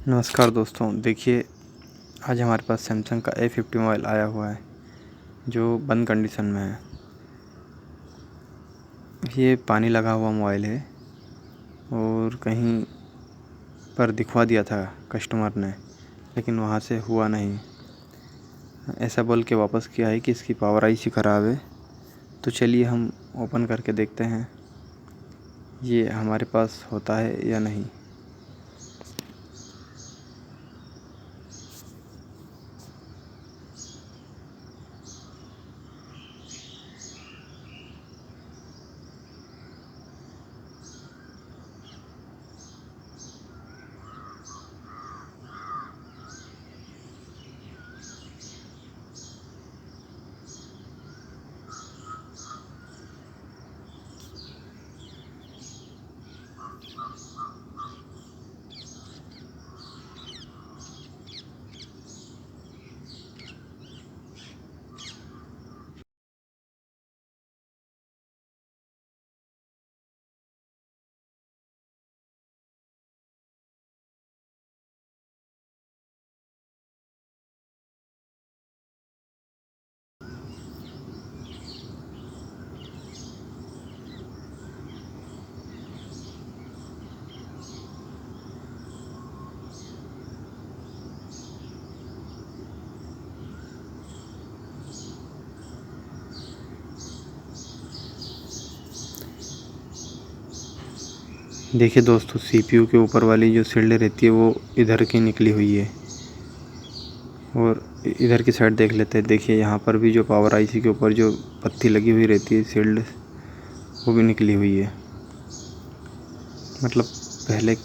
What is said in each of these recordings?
नमस्कार दोस्तों, देखिए आज हमारे पास सैमसंग का A50 मोबाइल आया हुआ है जो बंद कंडीशन में है। ये पानी लगा हुआ मोबाइल है और कहीं पर दिखवा दिया था कस्टमर ने, लेकिन वहाँ से हुआ नहीं। ऐसा बोल के वापस किया है कि इसकी पावर IC ख़राब है। तो चलिए हम ओपन करके देखते हैं ये हमारे पास होता है या नहीं। देखिए दोस्तों, CPU के ऊपर वाली जो शील्ड रहती है वो इधर की निकली हुई है और इधर की साइड देख लेते हैं। देखिए यहाँ पर भी जो पावर IC के ऊपर जो पत्ती लगी हुई रहती है शील्ड, वो भी निकली हुई है। मतलब पहले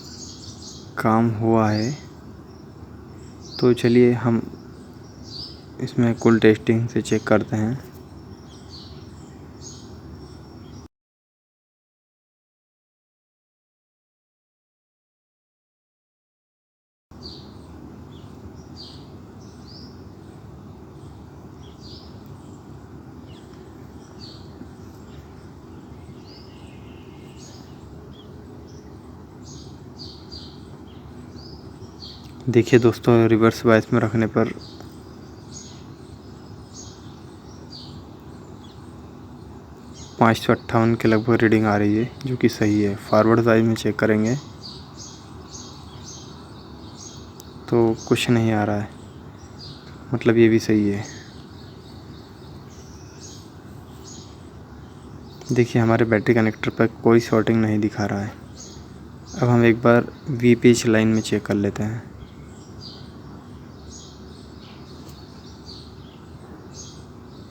काम हुआ है। तो चलिए हम इसमें कुल टेस्टिंग से चेक करते हैं। देखिए दोस्तों, रिवर्स बायस में रखने पर 558 के लगभग रीडिंग आ रही है, जो कि सही है। फॉरवर्ड साइज में चेक करेंगे तो कुछ नहीं आ रहा है, मतलब ये भी सही है। देखिए हमारे बैटरी कनेक्टर पर कोई शॉर्टिंग नहीं दिखा रहा है। अब हम एक बार VPH लाइन में चेक कर लेते हैं।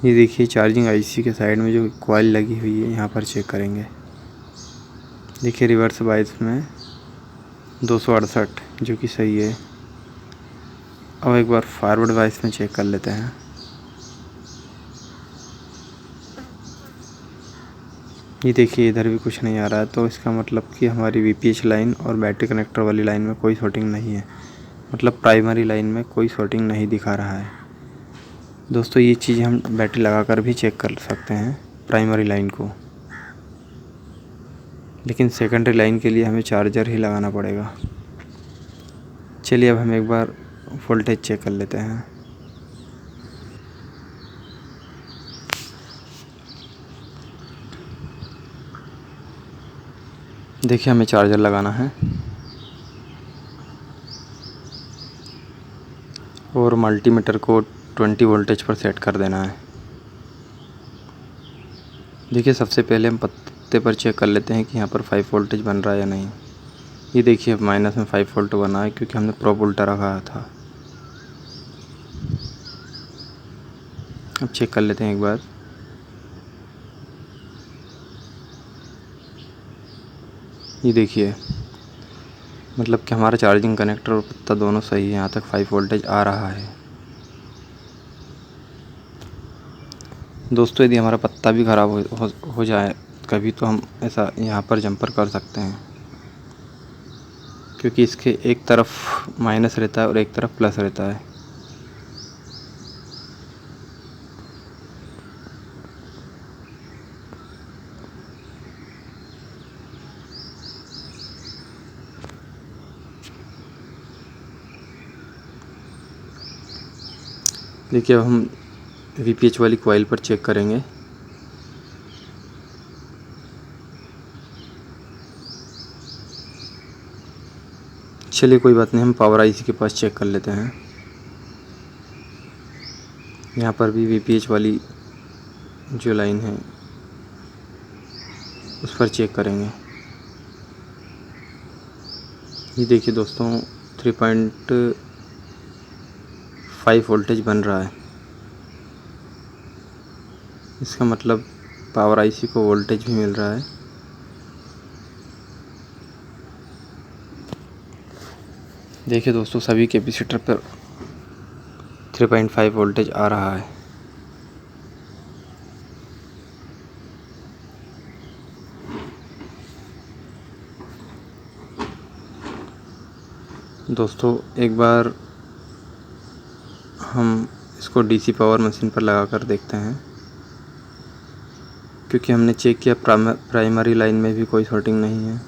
ये देखिए चार्जिंग IC के साइड में जो कॉइल लगी हुई है, यहाँ पर चेक करेंगे। देखिए रिवर्स बायस में 268, जो कि सही है। अब एक बार फॉरवर्ड बायस में चेक कर लेते हैं। ये देखिए इधर भी कुछ नहीं आ रहा है, तो इसका मतलब कि हमारी VPH लाइन और बैटरी कनेक्टर वाली लाइन में कोई शॉर्टिंग नहीं है। मतलब प्राइमरी लाइन में कोई शॉर्टिंग नहीं दिखा रहा है। दोस्तों ये चीज़ हम बैटरी लगाकर भी चेक कर सकते हैं प्राइमरी लाइन को, लेकिन सेकेंडरी लाइन के लिए हमें चार्जर ही लगाना पड़ेगा। चलिए अब हम एक बार वोल्टेज चेक कर लेते हैं। देखिए हमें चार्जर लगाना है और मल्टीमीटर को 20 वोल्टेज पर सेट कर देना है। देखिए सबसे पहले हम पत्ते पर चेक कर लेते हैं कि यहाँ पर 5 वोल्टेज बन रहा है या नहीं। ये देखिए माइनस में 5 वोल्ट बना है, क्योंकि हमने प्रोब उल्टा रखा था। अब चेक कर लेते हैं एक बार। ये देखिए मतलब कि हमारा चार्जिंग कनेक्टर और पत्ता दोनों सही है। यहाँ तक 5 वोल्टेज आ रहा है। दोस्तों यदि हमारा पत्ता भी ख़राब हो जाए कभी, तो हम ऐसा यहाँ पर जंपर कर सकते हैं, क्योंकि इसके एक तरफ माइनस रहता है और एक तरफ प्लस रहता है। देखिए अब हम VPH वाली कॉइल पर चेक करेंगे। चलिए कोई बात नहीं, हम पावर IC के पास चेक कर लेते हैं। यहाँ पर भी VPH वाली जो लाइन है उस पर चेक करेंगे। ये देखिए दोस्तों 3.5 वोल्टेज बन रहा है। इसका मतलब पावर IC को वोल्टेज भी मिल रहा है। देखिए दोस्तों सभी कैपेसिटर पर 3.5 वोल्टेज आ रहा है। दोस्तों एक बार हम इसको DC पावर मशीन पर लगा कर देखते हैं, क्योंकि हमने चेक किया प्राइमरी लाइन में भी कोई शॉर्टिंग नहीं है,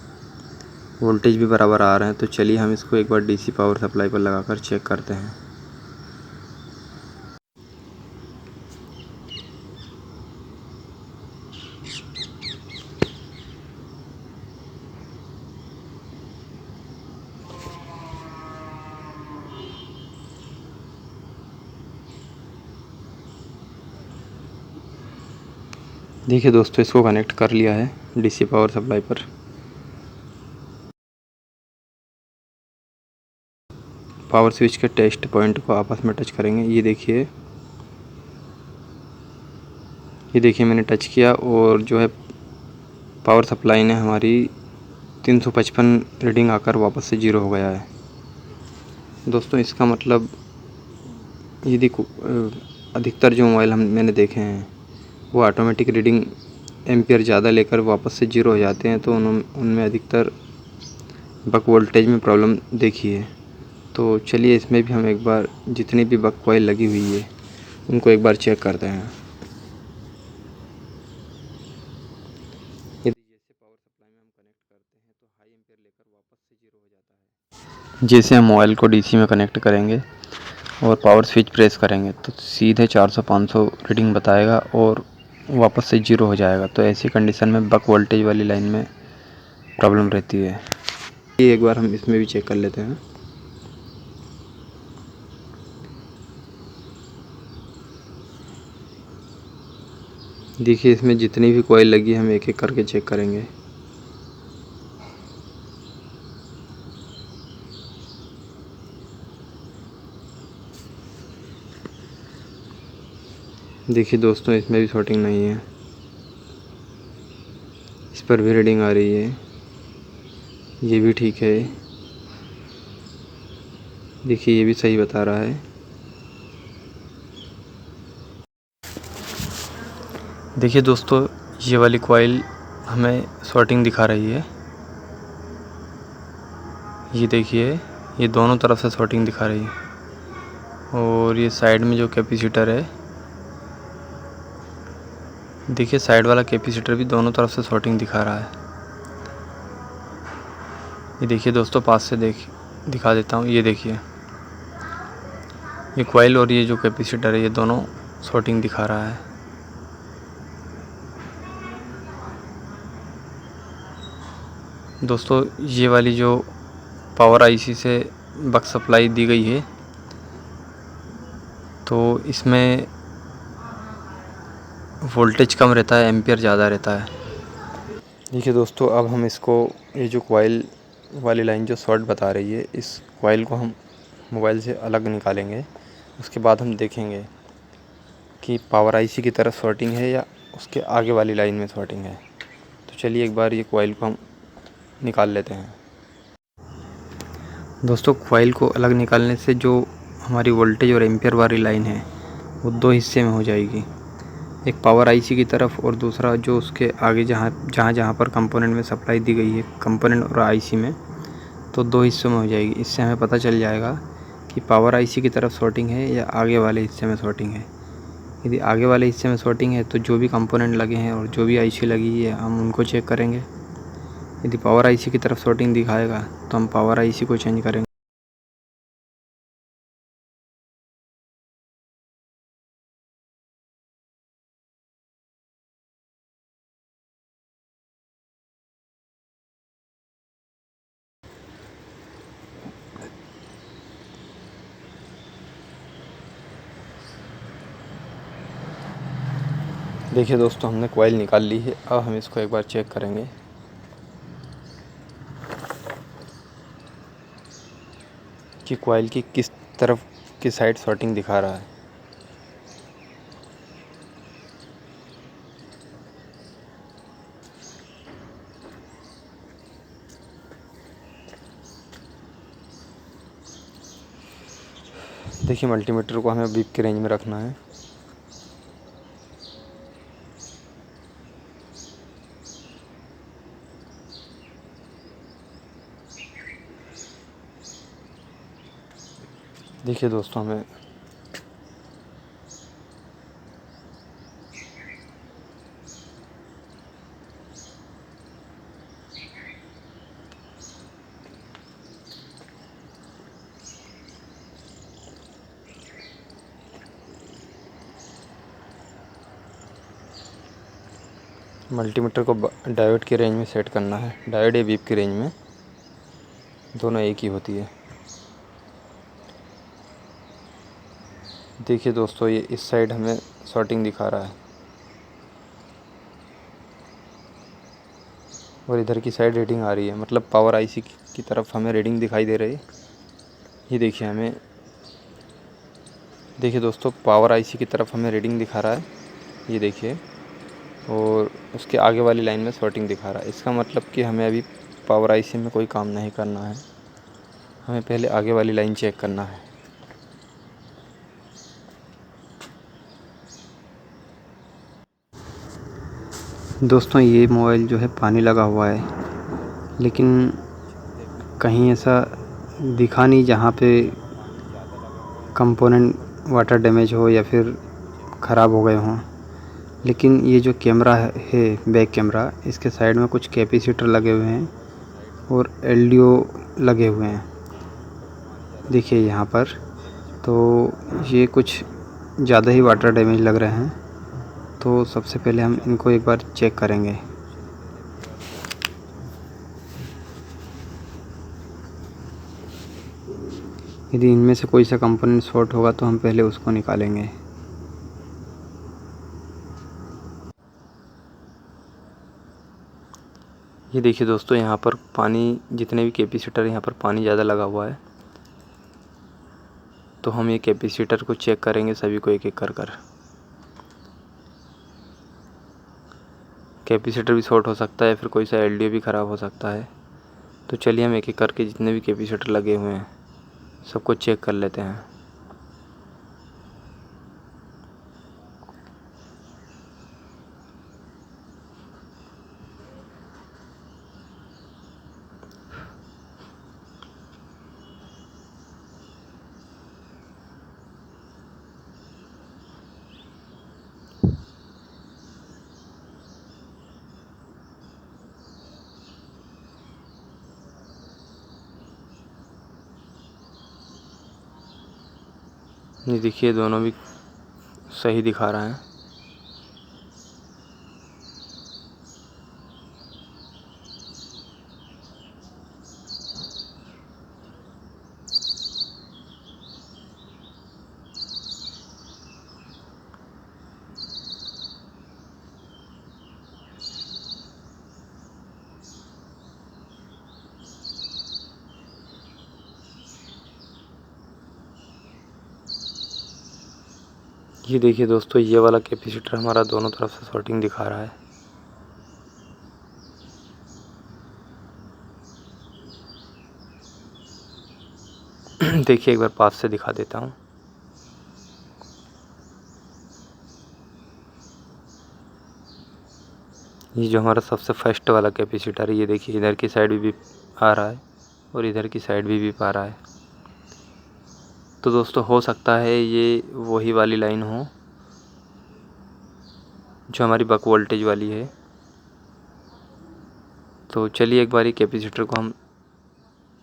वोल्टेज भी बराबर आ रहे हैं। तो चलिए हम इसको एक बार DC पावर सप्लाई पर लगाकर चेक करते हैं। देखिए दोस्तों इसको कनेक्ट कर लिया है DC पावर सप्लाई पर। पावर स्विच के टेस्ट पॉइंट को आपस में टच करेंगे। ये देखिए मैंने टच किया और जो है पावर सप्लाई ने हमारी 355 रीडिंग आकर वापस से 0 हो गया है। दोस्तों इसका मतलब यदि अधिकतर जो मोबाइल मैंने देखे हैं वो ऑटोमेटिक रीडिंग एम्पियर ज़्यादा लेकर वापस से 0 हो जाते हैं, तो उनमें अधिकतर बक वोल्टेज में प्रॉब्लम देखी है। तो चलिए इसमें भी हम एक बार जितनी भी बक कॉइल लगी हुई है उनको एक बार चेक करते हैं। यदि जैसे पावर सप्लाई में हम कनेक्ट करते हैं तो हाई एम्पियर लेकर वापस से 0 हो जाता है। जैसे हम मोबाइल को DC में कनेक्ट करेंगे और पावर स्विच प्रेस करेंगे तो सीधे 400-500 रीडिंग बताएगा और वापस से 0 हो जाएगा। तो ऐसी कंडीशन में बक वोल्टेज वाली लाइन में प्रॉब्लम रहती है। ये एक बार हम इसमें भी चेक कर लेते हैं। देखिए इसमें जितनी भी कॉइल लगी है हम एक एक करके चेक करेंगे। देखिए दोस्तों इसमें भी शॉर्टिंग नहीं है, इस पर भी रीडिंग आ रही है, ये भी ठीक है। देखिए ये भी सही बता रहा है। देखिए दोस्तों ये वाली कॉइल हमें शॉर्टिंग दिखा रही है। ये देखिए ये दोनों तरफ से शॉर्टिंग दिखा रही है। और ये साइड में जो कैपेसिटर है, देखिए साइड वाला कैपेसिटर भी दोनों तरफ से शॉर्टिंग दिखा रहा है। ये देखिए दोस्तों पास से दिखा देता हूँ। ये देखिए ये कॉइल और ये जो कैपेसिटर है ये दोनों शॉर्टिंग दिखा रहा है। दोस्तों ये वाली जो पावर IC से बक सप्लाई दी गई है तो इसमें वोल्टेज कम रहता है, एम्पियर ज़्यादा रहता है। देखिए दोस्तों अब हम इसको ये जो कॉइल वाली लाइन जो शॉर्ट बता रही है इस कॉइल को हम मोबाइल से अलग निकालेंगे। उसके बाद हम देखेंगे कि पावर IC की तरफ शॉर्टिंग है या उसके आगे वाली लाइन में शॉर्टिंग है। तो चलिए एक बार ये कॉइल को हम निकाल लेते हैं। दोस्तों कॉइल को अलग निकालने से जो हमारी वोल्टेज और एम्पियर वाली लाइन है वो दो हिस्से में हो जाएगी, एक पावर IC की तरफ और दूसरा जो उसके आगे जहाँ पर कंपोनेंट में सप्लाई दी गई है कंपोनेंट और IC में, तो दो हिस्सों में हो जाएगी। इससे हमें पता चल जाएगा कि पावर IC की तरफ शॉर्टिंग है या आगे वाले हिस्से में शॉर्टिंग है। यदि आगे वाले हिस्से में शॉर्टिंग है तो जो भी कंपोनेंट लगे हैं और जो भी IC लगी है हम उनको चेक करेंगे। यदि पावर IC की तरफ शॉर्टिंग दिखाएगा तो हम पावर IC को चेंज करेंगे। देखिए दोस्तों, हमने कॉइल निकाल ली है। अब हम इसको एक बार चेक करेंगे कि कॉइल की किस तरफ की साइड शॉर्टिंग दिखा रहा है। देखिए, मल्टीमीटर को हमें बीप के रेंज में रखना है। देखिए दोस्तों, हमें मल्टीमीटर को डायोड की रेंज में सेट करना है। डायोड या बीप की रेंज में, दोनों एक ही होती है। देखिए दोस्तों, ये इस साइड हमें शॉर्टिंग दिखा रहा है और इधर की साइड रीडिंग आ रही है, मतलब पावर आईसी की तरफ हमें रीडिंग दिखाई दे रही है। ये देखिए, देखिए दोस्तों, पावर आईसी की तरफ हमें रीडिंग दिखा रहा है, ये देखिए। और उसके आगे वाली लाइन में शॉर्टिंग दिखा रहा है। इसका मतलब कि हमें अभी पावर आईसी में कोई काम नहीं करना है, हमें पहले आगे वाली लाइन चेक करना है। दोस्तों, ये मोबाइल जो है पानी लगा हुआ है, लेकिन कहीं ऐसा दिखा नहीं जहाँ पे कंपोनेंट वाटर डैमेज हो या फिर ख़राब हो गए हों। लेकिन ये जो कैमरा है बैक कैमरा, इसके साइड में कुछ कैपेसिटर लगे हुए हैं और एलडीओ लगे हुए हैं। देखिए यहाँ पर, तो ये कुछ ज़्यादा ही वाटर डैमेज लग रहे हैं। तो सबसे पहले हम इनको एक बार चेक करेंगे। यदि इनमें से कोई सा कंपोनेंट शॉर्ट होगा तो हम पहले उसको निकालेंगे। ये देखिए दोस्तों, यहाँ पर पानी, जितने भी कैपेसिटर यहाँ पर पानी ज़्यादा लगा हुआ है। तो हम ये कैपेसिटर को चेक करेंगे, सभी को एक एक कर। कैपेसिटर भी शॉर्ट हो सकता है, फिर कोई सा एलडीओ भी ख़राब हो सकता है। तो चलिए हम एक एक करके जितने भी कैपेसिटर लगे हुए हैं सबको चेक कर लेते हैं। ये देखिए, दोनों भी सही दिखा रहा है। ये देखिए दोस्तों, ये वाला कैपेसिटर हमारा दोनों तरफ से शॉर्टिंग दिखा रहा है। देखिए, एक बार पास से दिखा देता हूँ। ये जो हमारा सबसे फर्स्ट वाला कैपेसिटर है, ये देखिए, इधर की साइड भी आ रहा है और इधर की साइड भी आ रहा है। तो दोस्तों, हो सकता है ये वही वाली लाइन हो जो हमारी बक वोल्टेज वाली है। तो चलिए एक बार कैपेसिटर को हम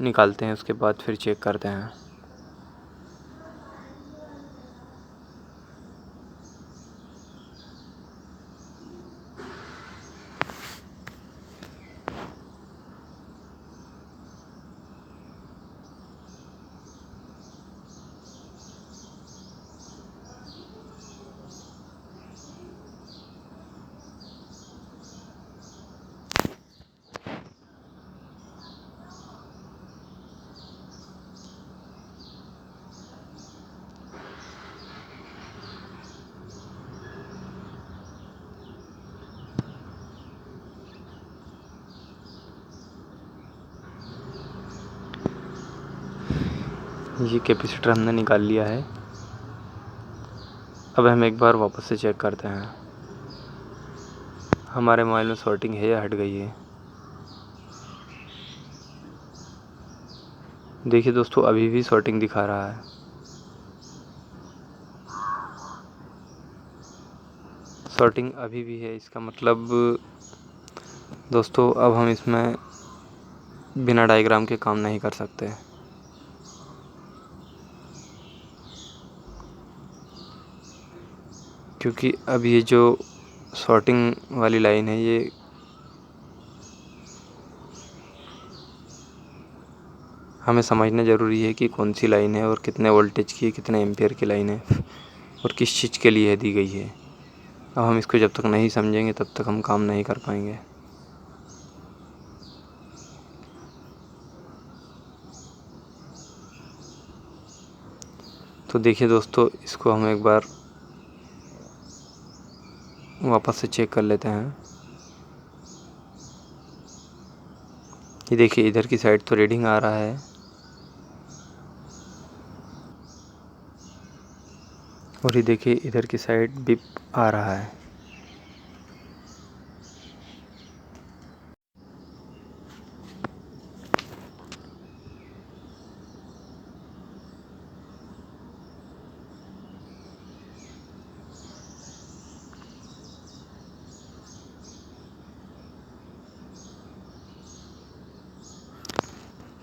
निकालते हैं, उसके बाद फिर चेक करते हैं। ये कैपेसिटर हमने निकाल लिया है। अब हम एक बार वापस से चेक करते हैं हमारे मोबाइल में शॉर्टिंग है या हट गई है। देखिए दोस्तों, अभी भी शॉर्टिंग दिखा रहा है। शॉर्टिंग अभी भी है, इसका मतलब दोस्तों अब हम इसमें बिना डायग्राम के काम नहीं कर सकते। क्योंकि अब ये जो शॉर्टिंग वाली लाइन है ये हमें समझना ज़रूरी है कि कौन सी लाइन है और कितने वोल्टेज की है, कितने एम्पियर की लाइन है और किस चीज़ के लिए दी गई है। अब हम इसको जब तक नहीं समझेंगे तब तक हम काम नहीं कर पाएंगे। तो देखिए दोस्तों, इसको हम एक बार वापस से चेक कर लेते हैं। ये देखिए, इधर की साइड तो रीडिंग आ रहा है और ये देखिए इधर की साइड बिप आ रहा है।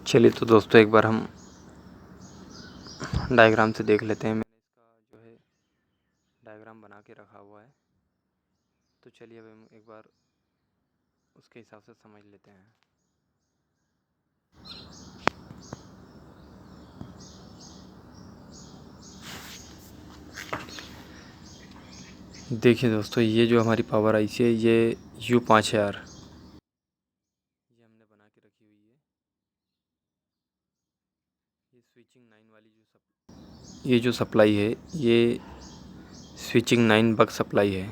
चलिए तो दोस्तों, एक बार हम डायग्राम से देख लेते हैं। मैंने इसका जो है डायग्राम बना के रखा हुआ है, तो चलिए अब हम एक बार उसके हिसाब से समझ लेते हैं। देखिए दोस्तों, ये जो हमारी पावर आईसी है ये U5000 ये हमने बना के रखी हुई है। ये स्विचिंग 9 वाली ये जो सप्लाई है ये स्विचिंग 9 बक सप्लाई है।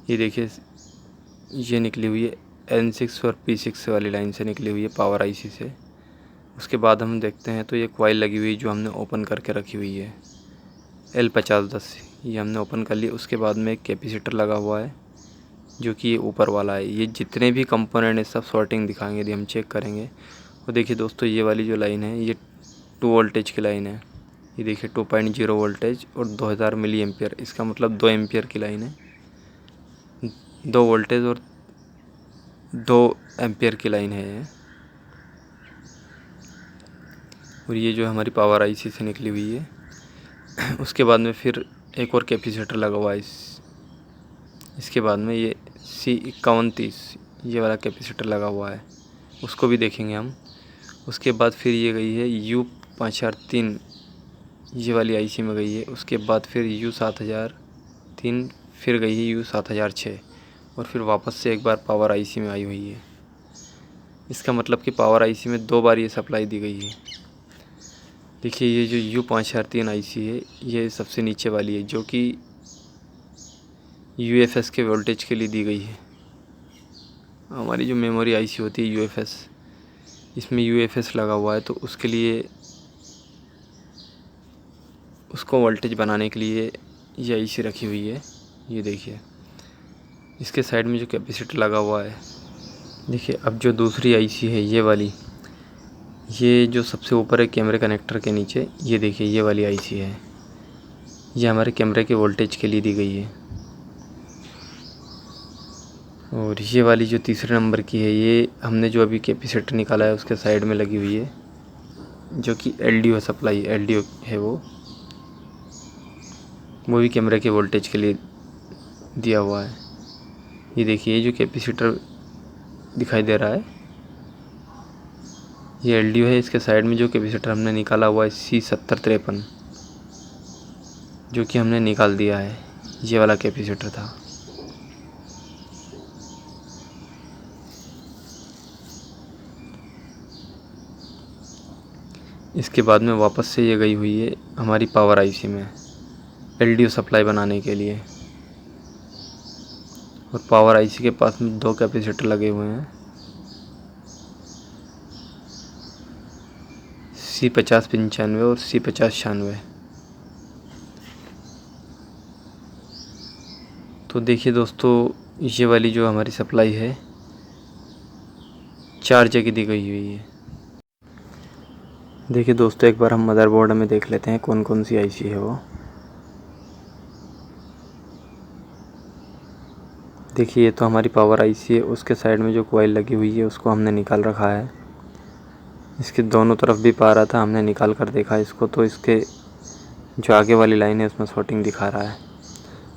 ये देखिए, ये निकली हुई है N6 और P6 वाली लाइन से निकली हुई है पावर आईसी से। उसके बाद हम देखते हैं तो ये कॉइल लगी हुई जो हमने ओपन करके रखी हुई है L5010, ये हमने ओपन कर लिया। उसके बाद में एक कैपेसिटर लगा हुआ है जो कि ये ऊपर वाला है। ये जितने भी कंपोनेंट है सब शॉर्टिंग दिखाएंगे यदि हम चेक करेंगे। और देखिए दोस्तों, ये वाली जो लाइन है ये 2 वोल्टेज की लाइन है। ये देखिए 2.0 वोल्टेज और 2000 मिली एम्पियर, इसका मतलब 2 एम्पियर की लाइन है। 2 वोल्टेज और 2 एम्पियर की लाइन है ये। और ये जो हमारी पावर आईसी से निकली हुई है। उसके बाद में फिर एक और कैपेसिटर लगा हुआ है इसके बाद में ये C5130 ये वाला कैपेसिटर लगा हुआ है, उसको भी देखेंगे हम। उसके बाद फिर ये गई है U5003 ये वाली आईसी में गई है। उसके बाद फिर U7003 फिर गई है U7006 और फिर वापस से एक बार पावर आईसी में आई हुई है। इसका मतलब कि पावर आईसी में 2 बार ये सप्लाई दी गई है। देखिए, ये जो U5003 आईसी है ये सबसे नीचे वाली है जो कि UFS के वोल्टेज के लिए दी गई है। हमारी जो मेमोरी आईसी होती है UFS, इसमें UFS लगा हुआ है तो उसके लिए उसको वोल्टेज बनाने के लिए ये आईसी रखी हुई है। ये देखिए, इसके साइड में जो कैपेसिटर लगा हुआ है। देखिए, अब जो दूसरी आईसी है ये वाली, ये जो सबसे ऊपर है कैमरे कनेक्टर के नीचे, ये देखिए ये वाली आईसी है। ये हमारे कैमरे के वोल्टेज के लिए दी गई है। और ये वाली जो तीसरे नंबर की है ये हमने जो अभी कैपेसिटर निकाला है उसके साइड में लगी हुई है जो कि LDO सप्लाई LDO है, वो भी कैमरे के वोल्टेज के लिए दिया हुआ है। ये देखिए, ये जो कैपेसिटर दिखाई दे रहा है ये LDO है। इसके साइड में जो कैपेसिटर हमने निकाला हुआ है C7053 जो कि हमने निकाल दिया है, ये वाला कैपेसिटर था। इसके बाद में वापस से ये गई हुई है हमारी पावर आईसी में LDO सप्लाई बनाने के लिए। और पावर आईसी के पास में 2 कैपेसिटर लगे हुए हैं C5095 और C5096। तो देखिए दोस्तों, ये वाली जो हमारी सप्लाई है 4 जगह दी गई हुई है। देखिए दोस्तों, एक बार हम मदरबोर्ड में देख लेते हैं कौन कौन सी आईसी है वो। देखिए ये तो हमारी पावर आईसी है, उसके साइड में जो कॉइल लगी हुई है उसको हमने निकाल रखा है। इसके दोनों तरफ भी पा रहा था, हमने निकाल कर देखा इसको, तो इसके जो आगे वाली लाइन है उसमें शॉर्टिंग दिखा रहा है।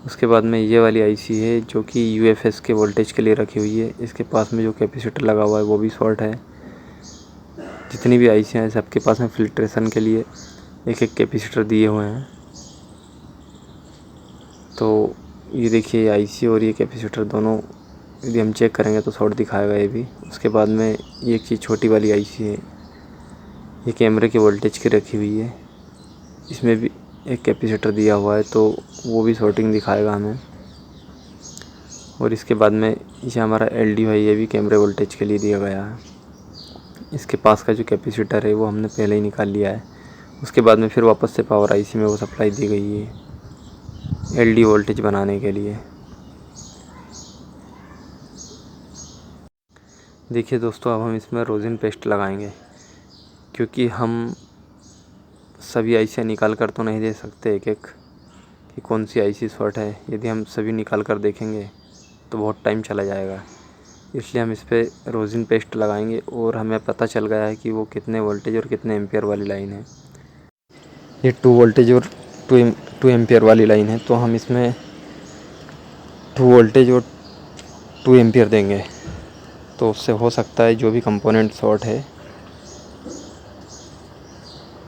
उसके बाद में ये वाली आईसी है जो कि यूएफएस के वोल्टेज के लिए रखी हुई है। इसके पास में जो कैपेसिटर लगा हुआ है वो भी शॉर्ट है। जितनी भी आईसी हैं सबके पास में फिल्ट्रेशन के लिए एक एक कैपेसिटर दिए हुए हैं। तो ये देखिए आईसी और ये कैपेसिटर दोनों यदि हम चेक करेंगे तो शॉर्ट दिखाएगा ये भी। उसके बाद में ये एक चीज़ छोटी वाली आईसी है, ये कैमरे के वोल्टेज की रखी हुई है, इसमें भी एक कैपेसिटर दिया हुआ है तो वो भी शॉर्टिंग दिखाएगा हमें। और इसके बाद में ये हमारा एलडी है, ये भी कैमरे वोल्टेज के लिए दिया गया है। इसके पास का जो कैपेसिटर है वो हमने पहले ही निकाल लिया है। उसके बाद में फिर वापस से पावर आईसी में वो सप्लाई दी गई है एलडी वोल्टेज बनाने के लिए। देखिए दोस्तों, अब हम इसमें रोजिन पेस्ट लगाएंगे, क्योंकि हम सभी आईसी निकाल कर तो नहीं दे सकते एक एक कि कौन सी आईसी शॉर्ट है। यदि हम सभी निकाल कर देखेंगे तो बहुत टाइम चला जाएगा, इसलिए हम इस पर रोजिन पेस्ट लगाएंगे और हमें पता चल गया है कि वो कितने वोल्टेज और कितने एम्पियर वाली लाइन है। ये 2 वोल्टेज और 2 एम्पियर वाली लाइन है, तो हम इसमें 2 वोल्टेज और 2 एम्पियर देंगे, तो उससे हो सकता है जो भी कंपोनेंट शॉर्ट है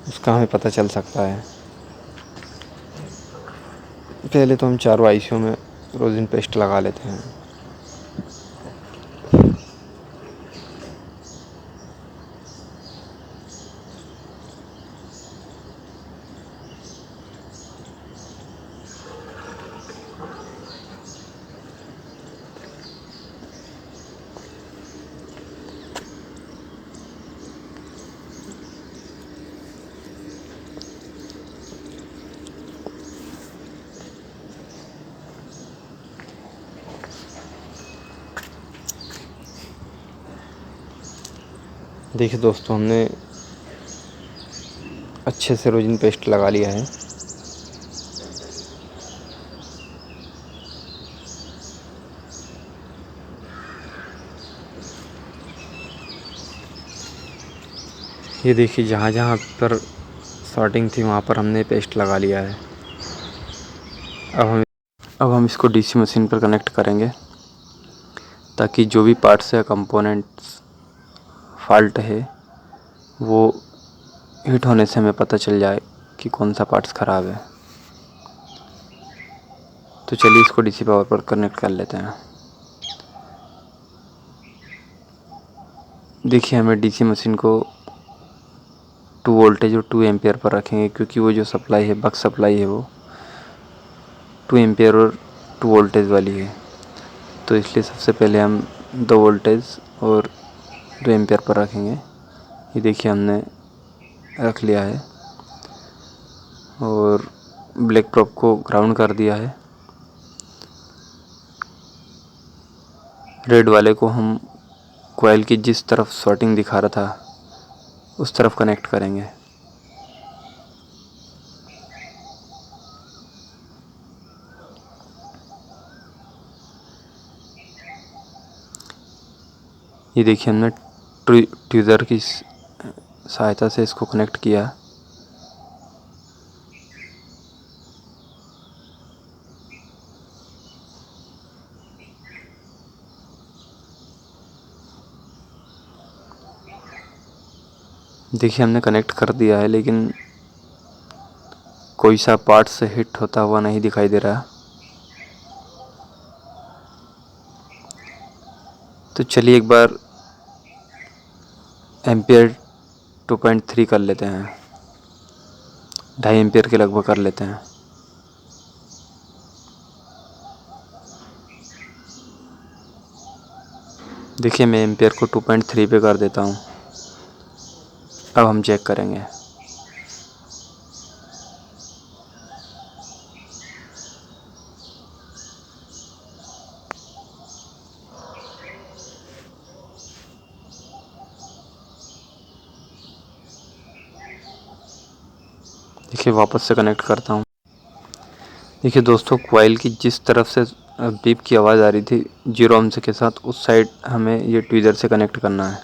उसका हमें पता चल सकता है। पहले तो हम चारों आईसीओ में रोजिन पेस्ट लगा लेते हैं। देखिए दोस्तों, हमने अच्छे से रोजिन पेस्ट लगा लिया है। ये देखिए जहाँ जहाँ पर शॉर्टिंग थी वहाँ पर हमने पेस्ट लगा लिया है। अब हम इसको डीसी मशीन पर कनेक्ट करेंगे, ताकि जो भी पार्ट्स या कंपोनेंट्स फॉल्ट है वो हीट होने से हमें पता चल जाए कि कौन सा पार्ट्स ख़राब है। तो चलिए इसको डीसी पावर पर कनेक्ट कर लेते हैं। देखिए हमें डीसी मशीन को 2 वोल्टेज और 2 एम्पियर पर रखेंगे, क्योंकि वो जो सप्लाई है बक सप्लाई है वो 2 एम्पियर और 2 वोल्टेज वाली है। तो इसलिए सबसे पहले हम 2 वोल्टेज और 2 एम्पियर पर रखेंगे। ये देखिए हमने रख लिया है और ब्लैक प्रोब को ग्राउंड कर दिया है। रेड वाले को हम कॉइल की जिस तरफ शॉर्टिंग दिखा रहा था उस तरफ कनेक्ट करेंगे। ये देखिए हमने ट्यूज़र की सहायता से इसको कनेक्ट किया। देखिए हमने कनेक्ट कर दिया है, लेकिन कोई सा पार्ट से हिट होता हुआ नहीं दिखाई दे रहा। तो चलिए एक बार एम्पियर 2.3 कर लेते हैं, 2.5 एम्पियर के लगभग कर लेते हैं। देखिए मैं एम्पियर को 2.3 पे कर देता हूँ। अब हम चेक करेंगे। देखिए वापस से कनेक्ट करता हूँ। देखिए दोस्तों, कॉइल की जिस तरफ से बीप की आवाज़ आ रही थी 0 ohms के साथ, उस साइड हमें ये ट्वीज़र से कनेक्ट करना है।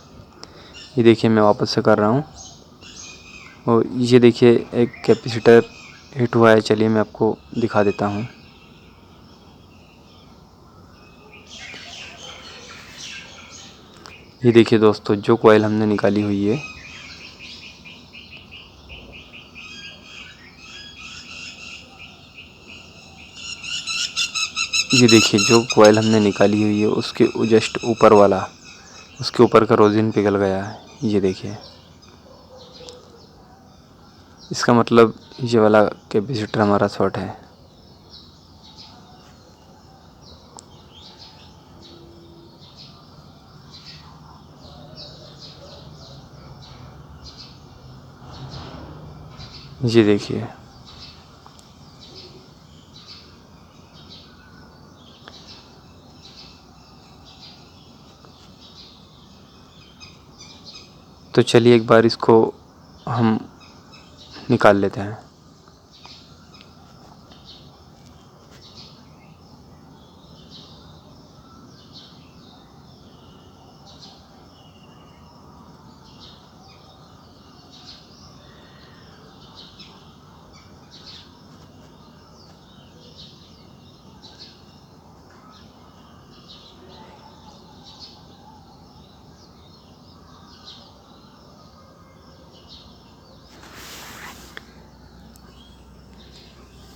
ये देखिए मैं वापस से कर रहा हूँ और ये देखिए एक कैपेसिटर हिट हुआ है। चलिए मैं आपको दिखा देता हूँ। ये देखिए दोस्तों, जो कॉइल हमने निकाली हुई है, ये देखिए जो कॉइल हमने निकाली हुई है उसके जस्ट ऊपर वाला, उसके ऊपर का रोजिन पिघल गया है। ये देखिए, इसका मतलब ये वाला कैपेसिटर हमारा शॉर्ट है। ये देखिए, तो चलिए एक बार इसको हम निकाल लेते हैं।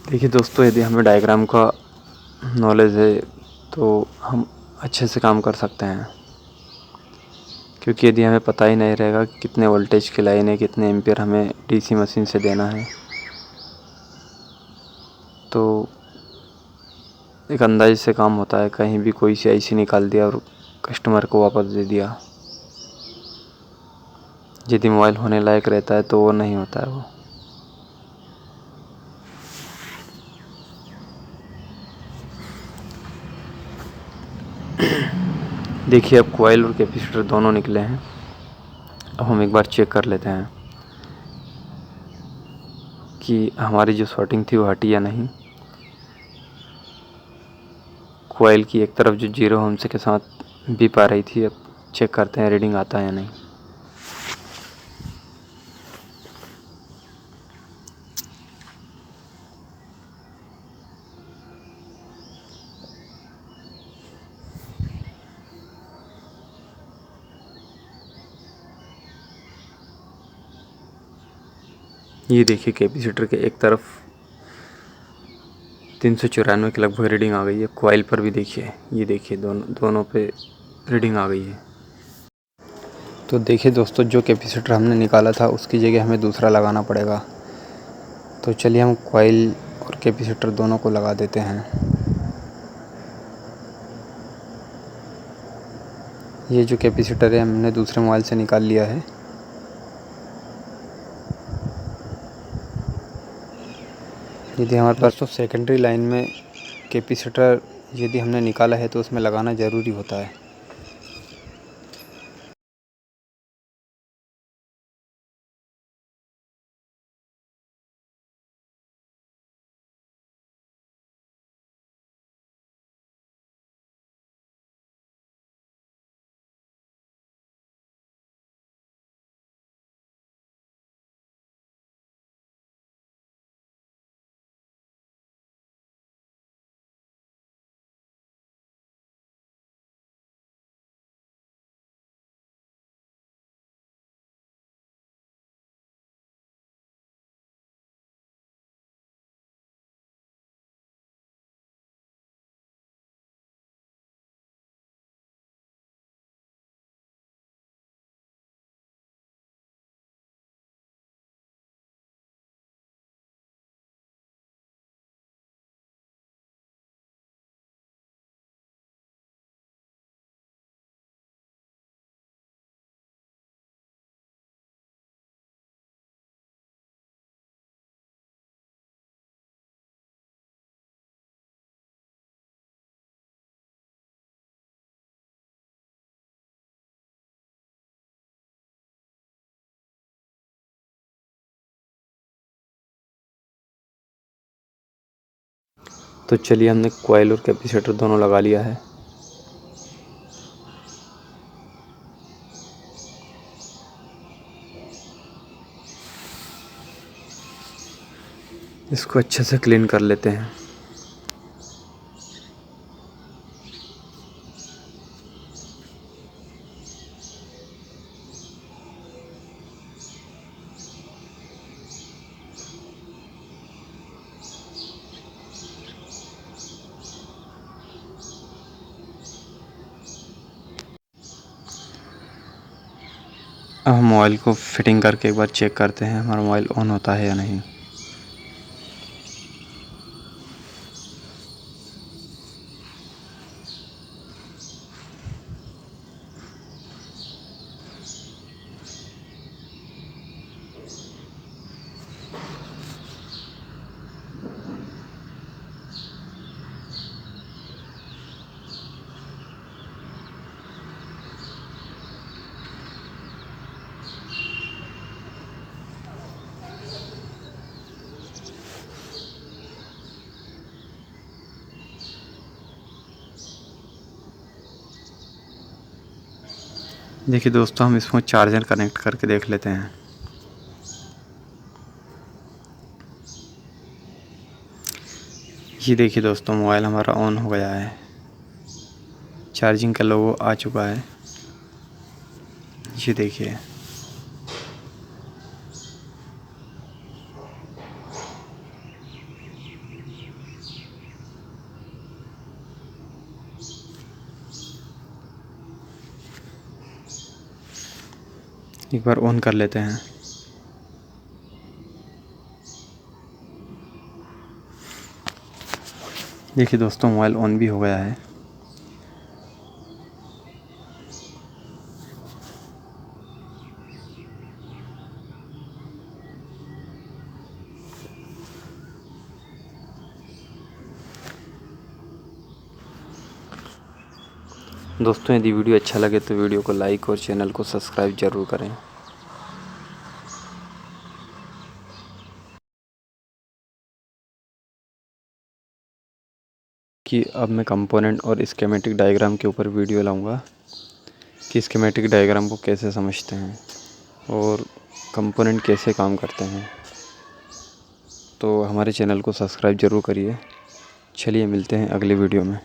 देखिए दोस्तों, यदि हमें डायग्राम का नॉलेज है तो हम अच्छे से काम कर सकते हैं, क्योंकि यदि हमें पता ही नहीं रहेगा कि कितने वोल्टेज की लाइन है, कितने एम्पियर हमें डीसी मशीन से देना है, तो एक अंदाजे से काम होता है। कहीं भी कोई सी आईसी निकाल दिया और कस्टमर को वापस दे दिया। यदि मोबाइल होने लायक रहता है तो वो नहीं होता है वो। देखिए अब कॉइल और कैपेसिटर दोनों निकले हैं। अब हम एक बार चेक कर लेते हैं कि हमारी जो शॉर्टिंग थी वो हटी या नहीं। कॉइल की एक तरफ जो 0 ohms के साथ बीप आ रही थी, अब चेक करते हैं रीडिंग आता है या नहीं। ये देखिए कैपेसिटर के एक तरफ 394 के लगभग रीडिंग आ गई है। कॉइल पर भी देखिए, ये देखिए दोनों पे रीडिंग आ गई है। तो देखिए दोस्तों, जो कैपेसिटर हमने निकाला था उसकी जगह हमें दूसरा लगाना पड़ेगा। तो चलिए हम कॉइल और कैपेसिटर दोनों को लगा देते हैं। ये जो कैपेसिटर है हमने दूसरे मोबाइल से निकाल लिया है। यदि हमारे पास तो सेकेंडरी लाइन में कैपेसिटर यदि हमने निकाला है तो उसमें लगाना ज़रूरी होता है। तो चलिए हमने कॉइल और कैपेसिटर दोनों लगा लिया है। इसको अच्छे से क्लीन कर लेते हैं। अब हम मोबाइल को फिटिंग करके एक बार चेक करते हैं हमारा मोबाइल ऑन होता है या नहीं। देखिए दोस्तों, हम इसमें चार्जर कनेक्ट करके देख लेते हैं। ये देखिए दोस्तों, मोबाइल हमारा ऑन हो गया है। चार्जिंग का लोगो आ चुका है। ये देखिए, एक बार ऑन कर लेते हैं। देखिए दोस्तों, मोबाइल ऑन भी हो गया है। दोस्तों, यदि वीडियो अच्छा लगे तो वीडियो को लाइक और चैनल को सब्सक्राइब ज़रूर करें। कि अब मैं कंपोनेंट और स्कीमेटिक डायग्राम के ऊपर वीडियो लाऊंगा कि स्कीमेटिक डायग्राम को कैसे समझते हैं और कंपोनेंट कैसे काम करते हैं। तो हमारे चैनल को सब्सक्राइब ज़रूर करिए। चलिए मिलते हैं अगली वीडियो में।